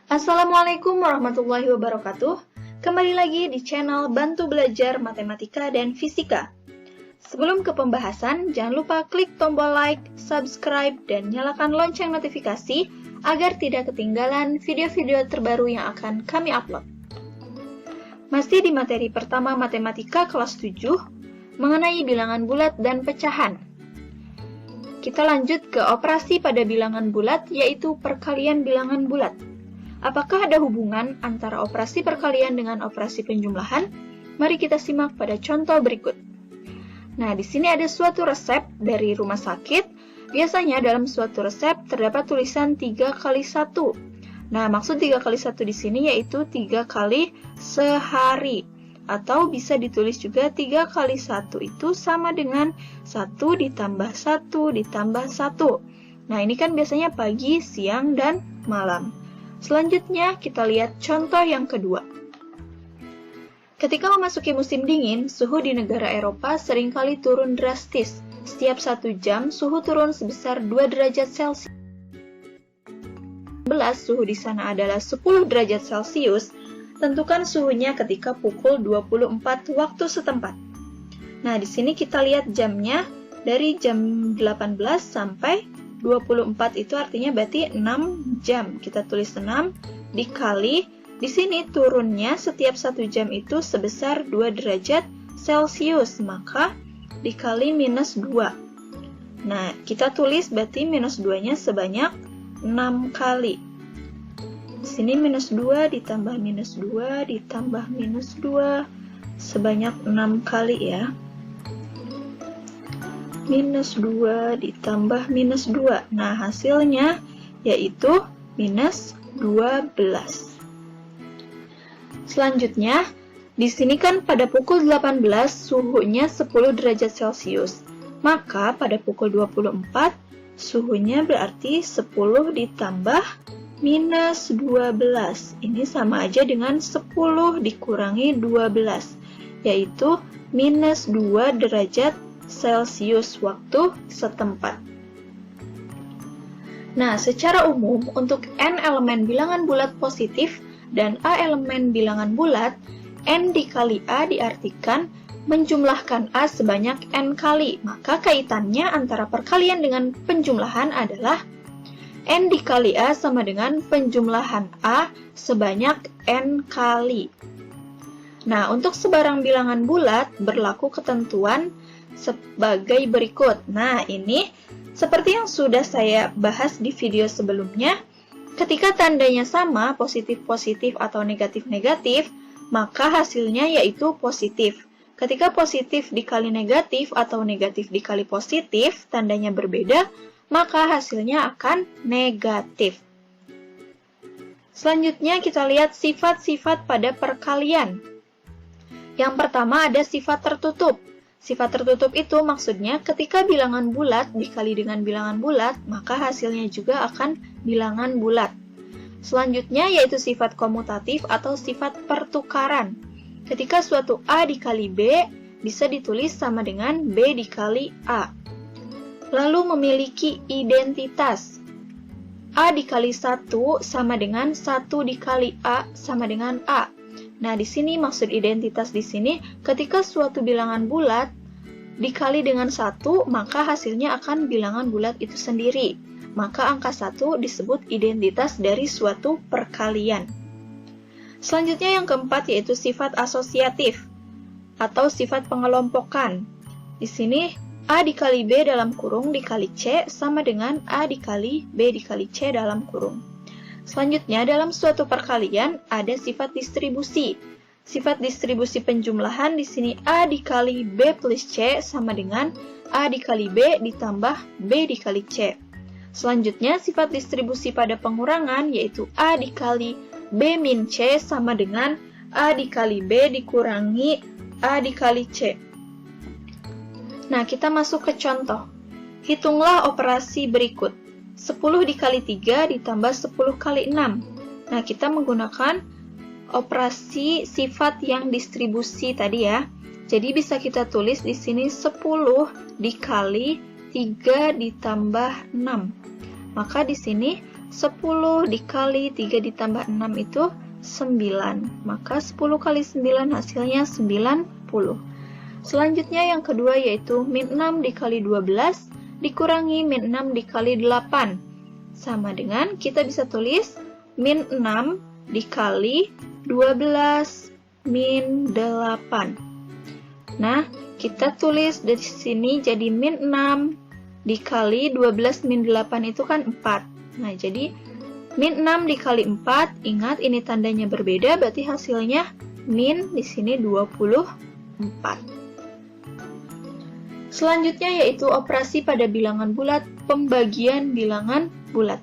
Assalamualaikum warahmatullahi wabarakatuh. Kembali lagi di channel Bantu Belajar Matematika dan Fisika. Sebelum ke pembahasan, jangan lupa klik tombol like, subscribe, dan nyalakan lonceng notifikasi agar tidak ketinggalan video-video terbaru yang akan kami upload. Masih di materi pertama Matematika kelas 7, mengenai bilangan bulat dan pecahan. Kita lanjut ke operasi pada bilangan bulat, yaitu perkalian bilangan bulat. Apakah ada hubungan antara operasi perkalian dengan operasi penjumlahan? Mari kita simak pada contoh berikut. Nah, di sini ada suatu resep dari rumah sakit. Biasanya dalam suatu resep terdapat tulisan 3 kali 1. Nah, maksud 3 kali 1 di sini yaitu 3 kali sehari. Atau bisa ditulis juga 3 kali 1 itu sama dengan 1 ditambah 1 ditambah 1. Nah, ini kan biasanya pagi, siang, dan malam. Selanjutnya, kita lihat contoh yang kedua. Ketika memasuki musim dingin, suhu di negara Eropa seringkali turun drastis. Setiap 1 jam, suhu turun sebesar 2 derajat Celcius. Suhu di sana adalah 10 derajat Celcius. Tentukan suhunya ketika pukul 24 waktu setempat. Nah, di sini kita lihat jamnya dari jam 18 sampai 24 itu artinya berarti 6 jam. Kita tulis 6 dikali, di sini turunnya setiap 1 jam itu sebesar 2 derajat Celcius, maka dikali minus 2. Nah, kita tulis berarti minus 2-nya sebanyak 6 kali. Di sini minus 2 ditambah minus 2 ditambah minus 2 sebanyak 6 kali ya. Minus 2 ditambah minus 2. Nah, hasilnya yaitu minus 12. Selanjutnya, di sini kan pada pukul 18 suhunya 10 derajat Celcius. Maka pada pukul 24 suhunya berarti 10 ditambah minus 12. Ini sama aja dengan 10 dikurangi 12, yaitu minus 2 derajat Celcius waktu setempat. Nah, secara umum untuk N elemen bilangan bulat positif dan A elemen bilangan bulat, N dikali A diartikan menjumlahkan A sebanyak N kali. Maka kaitannya antara perkalian dengan penjumlahan adalah N dikali A sama dengan penjumlahan A sebanyak N kali. Nah, untuk sebarang bilangan bulat berlaku ketentuan sebagai berikut. Nah, ini seperti yang sudah saya bahas di video sebelumnya, ketika tandanya sama, positif-positif atau negatif-negatif, maka hasilnya yaitu positif. Ketika positif dikali negatif atau negatif dikali positif, tandanya berbeda, maka hasilnya akan negatif. Selanjutnya kita lihat sifat-sifat pada perkalian. Yang pertama ada sifat tertutup. Sifat tertutup itu maksudnya ketika bilangan bulat dikali dengan bilangan bulat, maka hasilnya juga akan bilangan bulat. Selanjutnya yaitu sifat komutatif atau sifat pertukaran. Ketika suatu A dikali B bisa ditulis sama dengan B dikali A. Lalu memiliki identitas. A dikali 1 sama dengan 1 dikali A sama dengan A. Nah, di sini maksud identitas di sini, ketika suatu bilangan bulat dikali dengan 1, maka hasilnya akan bilangan bulat itu sendiri. Maka angka 1 disebut identitas dari suatu perkalian. Selanjutnya yang keempat yaitu sifat asosiatif atau sifat pengelompokan. Di sini A dikali B dalam kurung dikali C sama dengan A dikali B dikali C dalam kurung. Selanjutnya, dalam suatu perkalian ada sifat distribusi. Sifat distribusi penjumlahan di sini A dikali B plus C sama dengan A dikali B ditambah B dikali C. Selanjutnya, sifat distribusi pada pengurangan yaitu A dikali B min C sama dengan A dikali B dikurangi A dikali C. Nah, kita masuk ke contoh. Hitunglah operasi berikut. 10 dikali 3 ditambah 10 kali 6. Nah, kita menggunakan operasi sifat yang distribusi tadi ya. Jadi bisa kita tulis di sini 10 dikali 3 ditambah 6. Maka di sini 10 dikali 3 ditambah 6 itu 9. Maka 10 kali 9 hasilnya 90. Selanjutnya yang kedua yaitu min 6 dikali 12 dikurangi min 6 dikali 8. Sama dengan kita bisa tulis min 6 dikali 12 min 8. Nah, kita tulis dari sini jadi min 6 dikali 12 min 8 itu kan 4. Nah, jadi min 6 dikali 4, ingat ini tandanya berbeda, berarti hasilnya min di sini 24. Selanjutnya yaitu operasi pada bilangan bulat, pembagian bilangan bulat.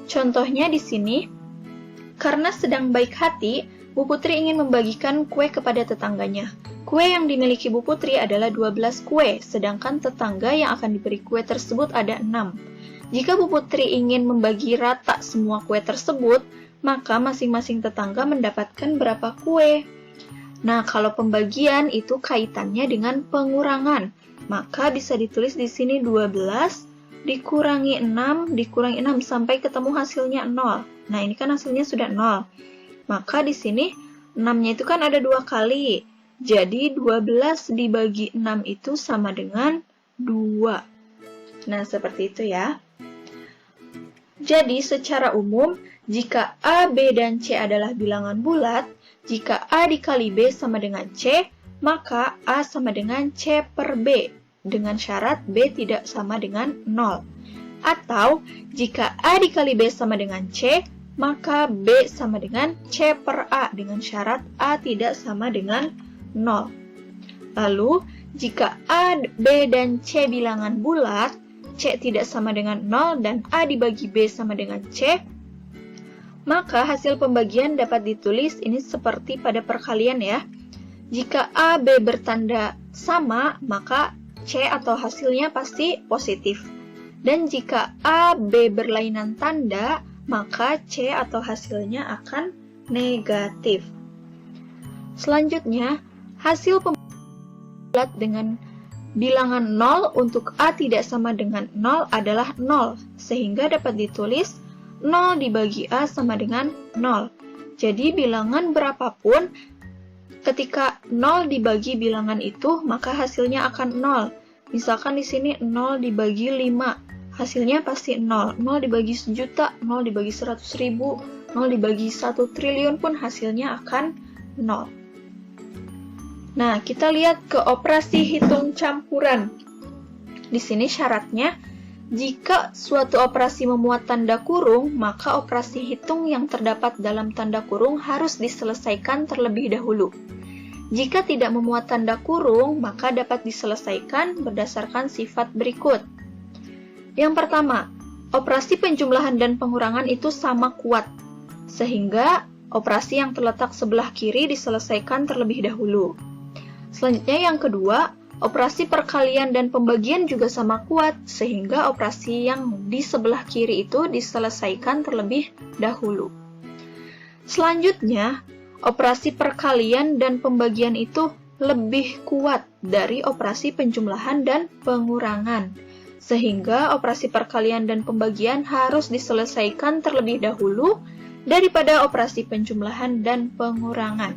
Contohnya di sini, karena sedang baik hati, Bu Putri ingin membagikan kue kepada tetangganya. Kue yang dimiliki Bu Putri adalah 12 kue, sedangkan tetangga yang akan diberi kue tersebut ada 6. Jika Bu Putri ingin membagi rata semua kue tersebut, maka masing-masing tetangga mendapatkan berapa kue. Nah, kalau pembagian itu kaitannya dengan pengurangan, maka bisa ditulis di sini 12 dikurangi 6 dikurangi 6 sampai ketemu hasilnya 0. Nah, ini kan hasilnya sudah 0. Maka di sini 6-nya itu kan ada 2 kali. Jadi 12 dibagi 6 itu sama dengan 2. Nah, seperti itu ya. Jadi, secara umum, jika A, B, dan C adalah bilangan bulat, jika A dikali B sama dengan C, maka A sama dengan C per B, dengan syarat B tidak sama dengan 0. Atau, jika A dikali B sama dengan C, maka B sama dengan C per A, dengan syarat A tidak sama dengan 0. Lalu, jika A, B, dan C bilangan bulat, C tidak sama dengan 0 dan A dibagi B sama dengan C, maka hasil pembagian dapat ditulis ini seperti pada perkalian ya. Jika A, B bertanda sama, maka C atau hasilnya pasti positif. Dan jika A, B berlainan tanda, maka C atau hasilnya akan negatif. Selanjutnya, hasil pembagian bulat dengan bilangan 0 untuk A tidak sama dengan 0 adalah 0, sehingga dapat ditulis 0 dibagi A sama dengan 0. Jadi bilangan berapapun, ketika 0 dibagi bilangan itu, maka hasilnya akan 0. Misalkan di sini 0 dibagi 5, hasilnya pasti 0. 0 dibagi 1 juta, 0 dibagi 100.000, 0 dibagi 1 triliun pun hasilnya akan 0. Nah, kita lihat ke operasi hitung campuran. Di sini syaratnya, jika suatu operasi memuat tanda kurung, maka operasi hitung yang terdapat dalam tanda kurung harus diselesaikan terlebih dahulu. Jika tidak memuat tanda kurung, maka dapat diselesaikan berdasarkan sifat berikut. Yang pertama, operasi penjumlahan dan pengurangan itu sama kuat, sehingga operasi yang terletak sebelah kiri diselesaikan terlebih dahulu. Selanjutnya yang kedua, operasi perkalian dan pembagian juga sama kuat, sehingga operasi yang di sebelah kiri itu diselesaikan terlebih dahulu. Selanjutnya, operasi perkalian dan pembagian itu lebih kuat dari operasi penjumlahan dan pengurangan, sehingga operasi perkalian dan pembagian harus diselesaikan terlebih dahulu daripada operasi penjumlahan dan pengurangan.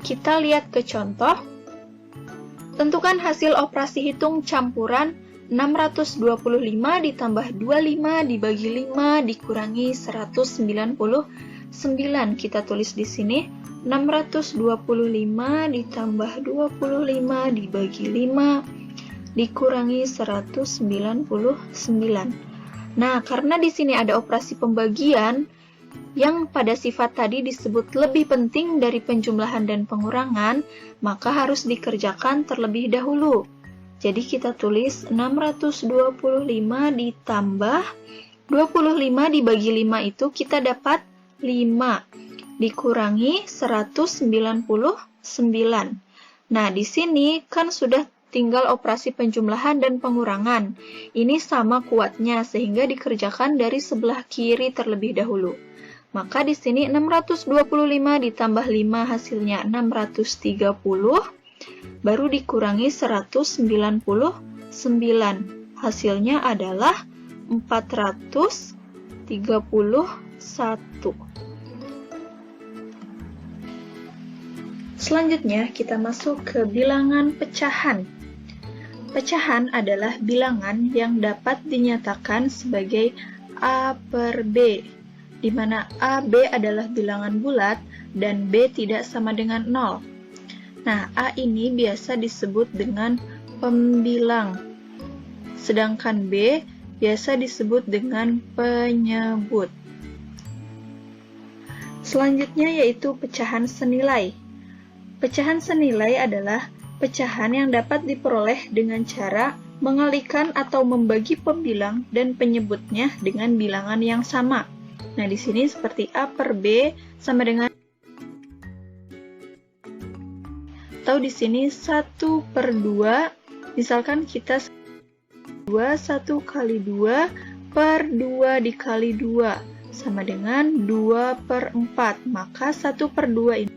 Kita lihat ke contoh. Tentukan hasil operasi hitung campuran 625 ditambah 25 dibagi 5 dikurangi 199. Kita tulis di sini 625 ditambah 25 dibagi 5 dikurangi 199. Nah, karena di sini ada operasi pembagian yang pada sifat tadi disebut lebih penting dari penjumlahan dan pengurangan, maka harus dikerjakan terlebih dahulu. Jadi kita tulis 625 ditambah 25 dibagi 5 itu kita dapat 5 dikurangi 199. Nah, di sini kan sudah tinggal operasi penjumlahan dan pengurangan. Ini sama kuatnya sehingga dikerjakan dari sebelah kiri terlebih dahulu. Maka di sini 625 ditambah 5 hasilnya 630, baru dikurangi 199. Hasilnya adalah 410. 31. Selanjutnya, kita masuk ke bilangan pecahan. Pecahan adalah bilangan yang dapat dinyatakan sebagai A per B, di mana A, B adalah bilangan bulat dan B tidak sama dengan 0. Nah, A ini biasa disebut dengan pembilang, sedangkan B biasa disebut dengan penyebut. Selanjutnya yaitu pecahan senilai. Pecahan senilai adalah pecahan yang dapat diperoleh dengan cara mengalihkan atau membagi pembilang dan penyebutnya dengan bilangan yang sama. Nah, di sini seperti A per B sama dengan, atau di sini 1 per 2, misalkan kita 1 kali 2 per 2 dikali 2 sama dengan 2 per 4, maka 1 per 2 ini.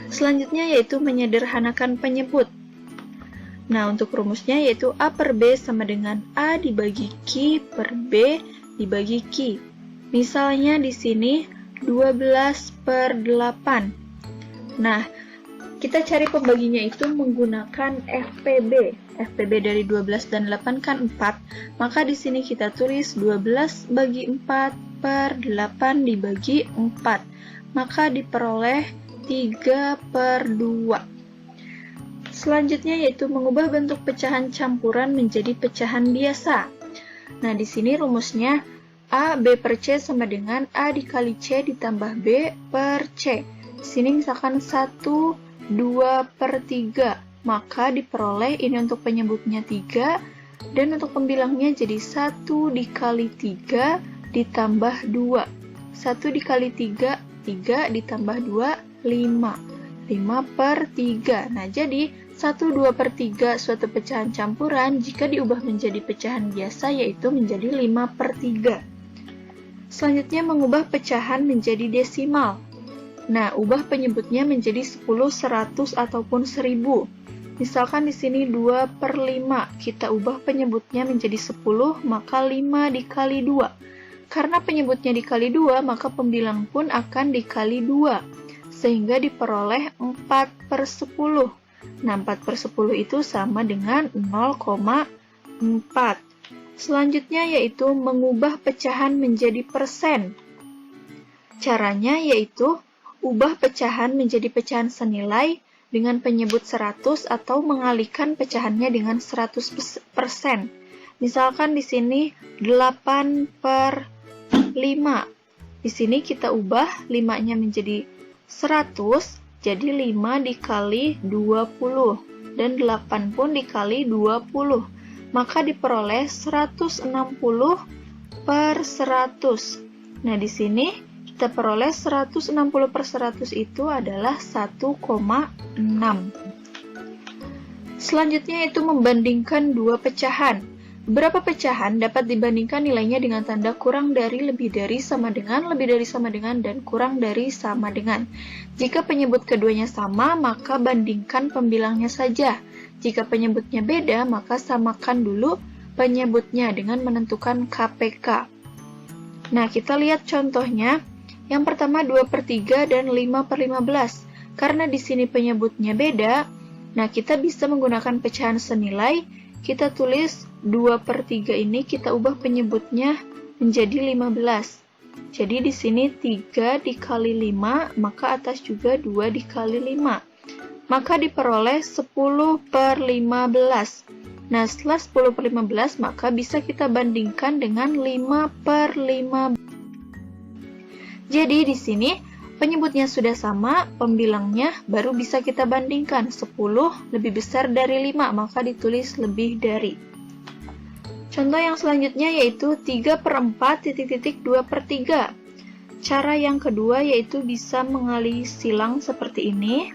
Selanjutnya yaitu menyederhanakan penyebut. Nah, untuk rumusnya yaitu A per B sama dengan A dibagi Q per B dibagi Q. Misalnya di sini 12 per 8. Nah, kita cari pembaginya itu menggunakan FPB. FPB dari 12 dan 8 kan 4. Maka di sini kita tulis 12 bagi 4 per 8 dibagi 4. Maka diperoleh 3 per 2. Selanjutnya yaitu mengubah bentuk pecahan campuran menjadi pecahan biasa. Nah, di sini rumusnya A, B per C sama dengan A dikali C ditambah B per C. Di sini misalkan 1, 2 per 3. Maka diperoleh ini untuk penyebutnya 3, dan untuk pembilangnya jadi 1 dikali 3 ditambah 2. 1 dikali 3, 3 ditambah 2, 5. 5 per 3. Nah, jadi 1, 2 per 3 suatu pecahan campuran jika diubah menjadi pecahan biasa yaitu menjadi 5 per 3. Selanjutnya mengubah pecahan menjadi desimal. Nah, ubah penyebutnya menjadi 10, 100, ataupun 1000. Misalkan di sini 2 per 5. Kita ubah penyebutnya menjadi 10, maka 5 dikali 2. Karena penyebutnya dikali 2, maka pembilang pun akan dikali 2. Sehingga diperoleh 4 per 10. Nah, 4 per 10 itu sama dengan 0,4. Selanjutnya yaitu mengubah pecahan menjadi persen. Caranya yaitu ubah pecahan menjadi pecahan senilai dengan penyebut 100 atau mengalihkan pecahannya dengan 100%. Misalkan di sini 8 per 5. Di sini kita ubah 5-nya menjadi 100, jadi 5 dikali 20, dan 8 pun dikali 20. Maka diperoleh 160 per 100. Nah, di sini kita peroleh 160 per 100 itu adalah 1,6. Selanjutnya itu membandingkan dua pecahan. Beberapa pecahan dapat dibandingkan nilainya dengan tanda kurang dari, lebih dari, sama dengan, lebih dari, sama dengan, dan kurang dari, sama dengan. Jika penyebut keduanya sama, maka bandingkan pembilangnya saja. Jika penyebutnya beda, maka samakan dulu penyebutnya dengan menentukan KPK. Nah, kita lihat contohnya. Yang pertama 2 per 3 dan 5 per 15. Karena di sini penyebutnya beda, nah kita bisa menggunakan pecahan senilai. Kita tulis 2 per 3 ini kita ubah penyebutnya menjadi 15. Jadi di sini 3 dikali 5, maka atas juga 2 dikali 5. Maka diperoleh 10 per 15. Nah, setelah 10 per 15, maka bisa kita bandingkan dengan 5 per 15. Jadi di sini penyebutnya sudah sama, pembilangnya baru bisa kita bandingkan. 10 lebih besar dari 5, maka ditulis lebih dari. Contoh yang selanjutnya yaitu 3 per 4 titik-titik 2 per 3. Cara yang kedua yaitu bisa mengalih silang seperti ini.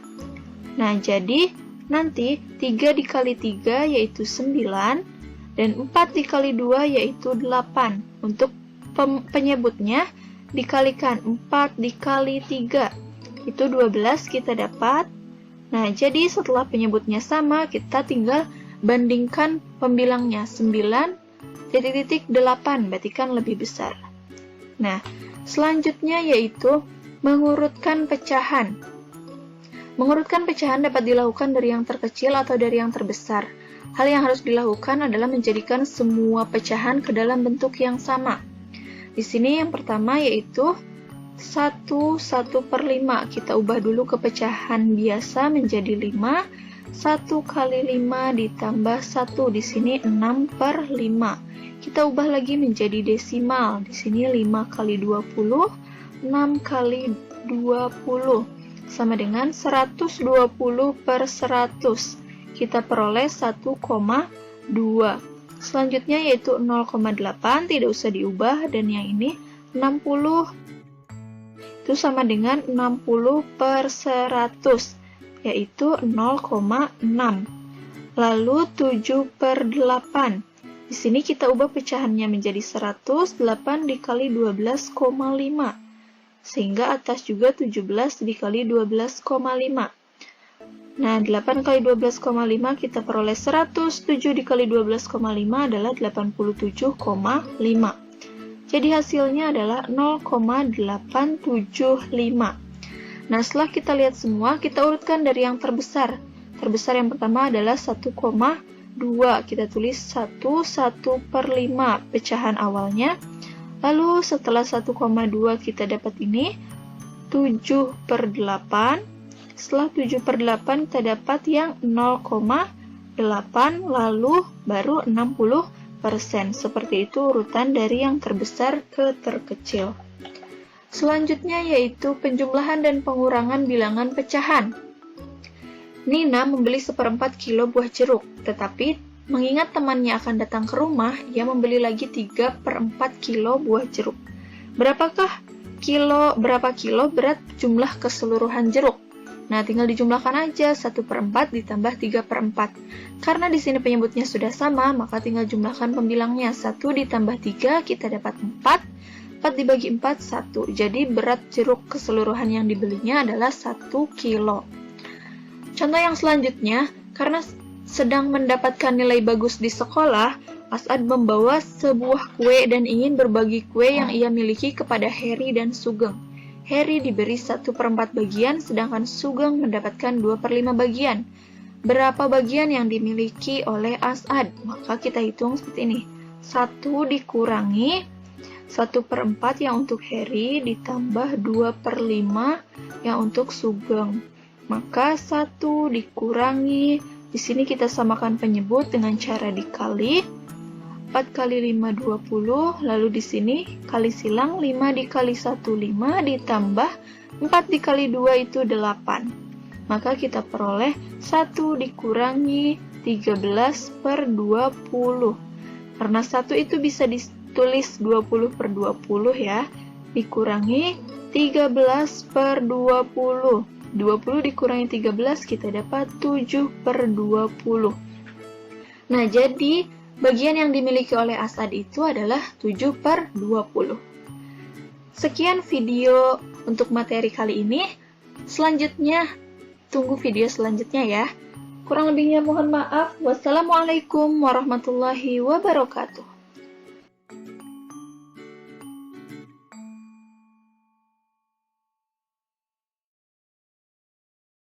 Nah, jadi nanti 3 dikali 3 yaitu 9, dan 4 dikali 2 yaitu 8. Untuk penyebutnya dikalikan 4 dikali 3, itu 12 kita dapat. Nah, jadi setelah penyebutnya sama, kita tinggal bandingkan pembilangnya. 9 8, berarti kan lebih besar. Nah, selanjutnya yaitu mengurutkan pecahan. Mengurutkan pecahan dapat dilakukan dari yang terkecil atau dari yang terbesar. Hal yang harus dilakukan adalah menjadikan semua pecahan ke dalam bentuk yang sama. Di sini yang pertama yaitu 1/5. Kita ubah dulu ke pecahan biasa menjadi 5. 1 kali 5 ditambah 1. Di sini 6/5. Kita ubah lagi menjadi desimal. Di sini 5 kali 20, 6 kali 20. Sama dengan 120/100. Kita peroleh 1,2. Selanjutnya yaitu 0,8, tidak usah diubah, dan yang ini 60 itu sama dengan 60/100, yaitu 0,6. Lalu 7/8. Di sini kita ubah pecahannya menjadi 100, 8 dikali 12,5. Sehingga atas juga 17 dikali 12,5. Nah, 8 kali 12,5 kita peroleh 100, 7 dikali 12,5 adalah 87,5. Jadi hasilnya adalah 0,875. Nah, setelah kita lihat semua, kita urutkan dari yang terbesar. Terbesar yang pertama adalah 1,2. Kita tulis 1/5 pecahan awalnya. Lalu setelah 1,2 kita dapat ini 7/8. Setelah 7/8 kita dapat yang 0,8, lalu baru 60%. Seperti itu urutan dari yang terbesar ke terkecil. Selanjutnya yaitu penjumlahan dan pengurangan bilangan pecahan. Nina membeli 1/4 kilo buah jeruk, tetapi mengingat temannya akan datang ke rumah, ia membeli lagi 3/4 kilo buah jeruk. Berapa kilo berat jumlah keseluruhan jeruk? Nah, tinggal dijumlahkan aja 1/4 ditambah 3/4. Karena di sini penyebutnya sudah sama, maka tinggal jumlahkan pembilangnya. 1 ditambah 3 kita dapat 4. 4 dibagi 4, 1. Jadi berat jeruk keseluruhan yang dibelinya adalah 1 kilo. Contoh yang selanjutnya, karena sedang mendapatkan nilai bagus di sekolah, As'ad membawa sebuah kue dan ingin berbagi kue yang ia miliki kepada Heri dan Sugeng. Heri diberi 1/4 bagian, sedangkan Sugeng mendapatkan 2/5 bagian. Berapa bagian yang dimiliki oleh As'ad? Maka kita hitung seperti ini. 1 dikurangi 1/4 yang untuk Heri ditambah 2/5 yang untuk Sugeng. Maka 1 dikurangi, di sini kita samakan penyebut dengan cara dikali. 4 kali 5, 20, lalu di sini kali silang 5 dikali 1, 5, ditambah 4 dikali 2 itu 8. Maka kita peroleh 1 dikurangi 13/20. Karena 1 itu bisa ditulis 20/20 ya, dikurangi 13/20. 20 dikurangi 13 kita dapat 7/20. Nah, jadi bagian yang dimiliki oleh As'ad itu adalah 7/20. Sekian video untuk materi kali ini. Selanjutnya, tunggu video selanjutnya ya. Kurang lebihnya mohon maaf. Wassalamualaikum warahmatullahi wabarakatuh.